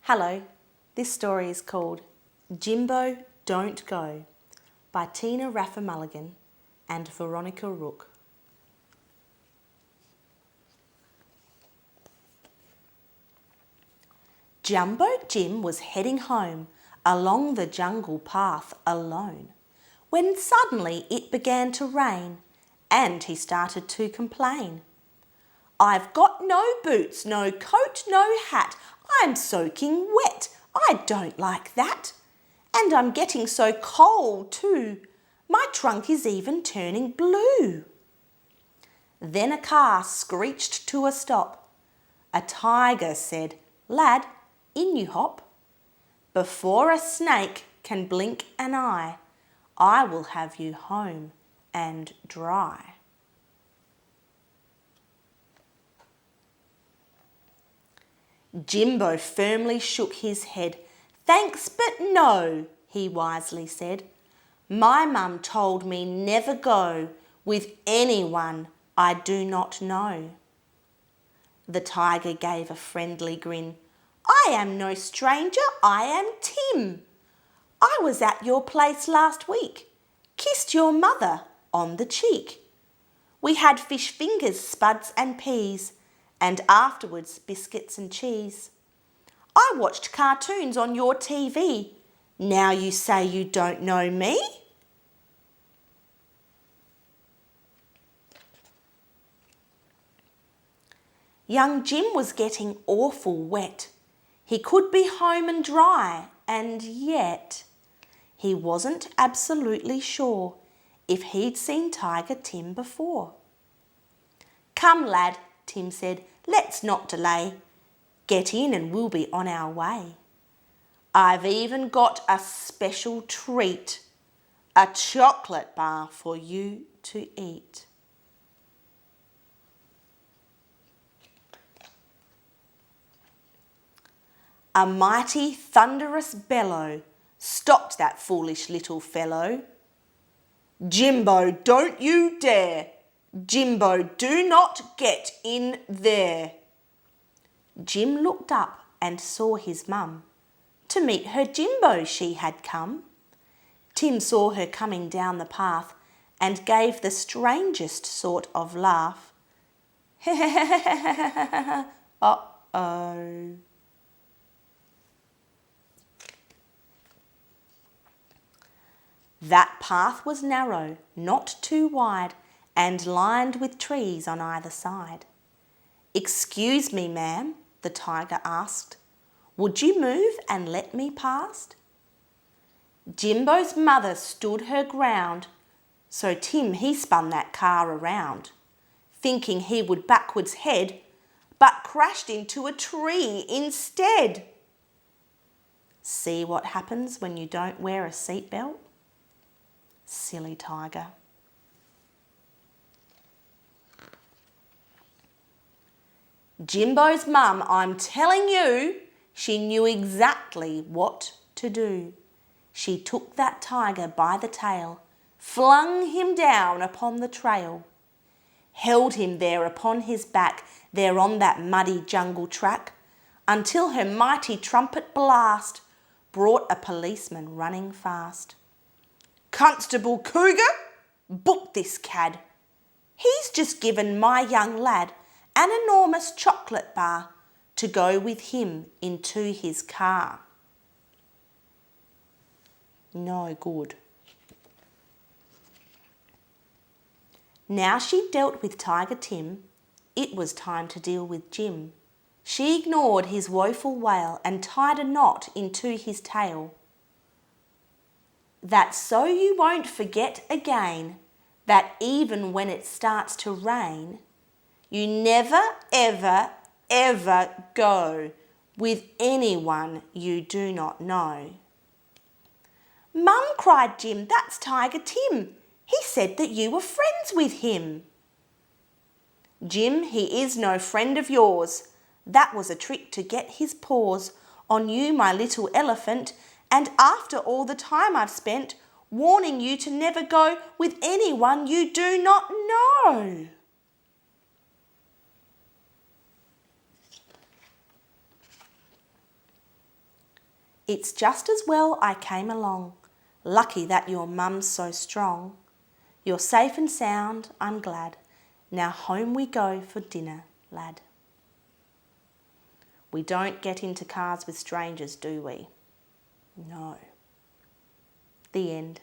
Hello, this story is called Jimbo, Don't Go by Teena Raffa-Mulligan and Veronica Rooke. Jumbo Jim was heading home along the jungle path alone when suddenly it began to rain and he started to complain. "I've got no boots, no coat, no hat. I'm soaking wet. I don't like that. And I'm getting so cold too. My trunk is even turning blue." Then a car screeched to a stop. A tiger said, "Lad, in you hop. Before a snake can blink an eye, I will have you home and dry." Jimbo firmly shook his head. "Thanks, but no," he wisely said. "My mum told me never go with anyone I do not know." The tiger gave a friendly grin. "I am no stranger, I am Tim. I was at your place last week, kissed your mother on the cheek. We had fish fingers, spuds and peas, and afterwards biscuits and cheese. I watched cartoons on your TV. Now you say you don't know me?" Young Jim was getting awful wet. He could be home and dry, and yet he wasn't absolutely sure if he'd seen Tiger Tim before. "Come, lad," Tim said, "let's not delay. Get in and we'll be on our way. I've even got a special treat, a chocolate bar for you to eat." A mighty thunderous bellow stopped that foolish little fellow. "Jimbo, don't you dare! Jimbo, do not get in there!" Jim looked up and saw his mum. To meet her Jimbo she had come. Tim saw her coming down the path and gave the strangest sort of laugh. Uh-oh. That path was narrow, not too wide, and lined with trees on either side. "Excuse me, ma'am," the tiger asked. "Would you move and let me past?" Jimbo's mother stood her ground, so Tim he spun that car around, thinking he would backwards head, but crashed into a tree instead. See what happens when you don't wear a seatbelt? Silly tiger. Jimbo's mum, I'm telling you, she knew exactly what to do. She took that tiger by the tail, flung him down upon the trail, held him there upon his back, there on that muddy jungle track, until her mighty trumpet blast brought a policeman running fast. "Constable Cougar, book this cad. He's just given my young lad an enormous chocolate bar to go with him into his car." No good. Now she'd dealt with Tiger Tim, it was time to deal with Jim. She ignored his woeful wail and tied a knot into his tail. "That's so you won't forget again that even when it starts to rain, you never, ever, ever go with anyone you do not know." "Mum," cried Jim, "that's Tiger Tim. He said that you were friends with him." "Jim, he is no friend of yours. That was a trick to get his paws on you, my little elephant, and after all the time I've spent warning you to never go with anyone you do not know." It's just as well I came along. Lucky that your mum's so strong. You're safe and sound, I'm glad. Now home we go for dinner, lad. We don't get into cars with strangers, do we? No. The end.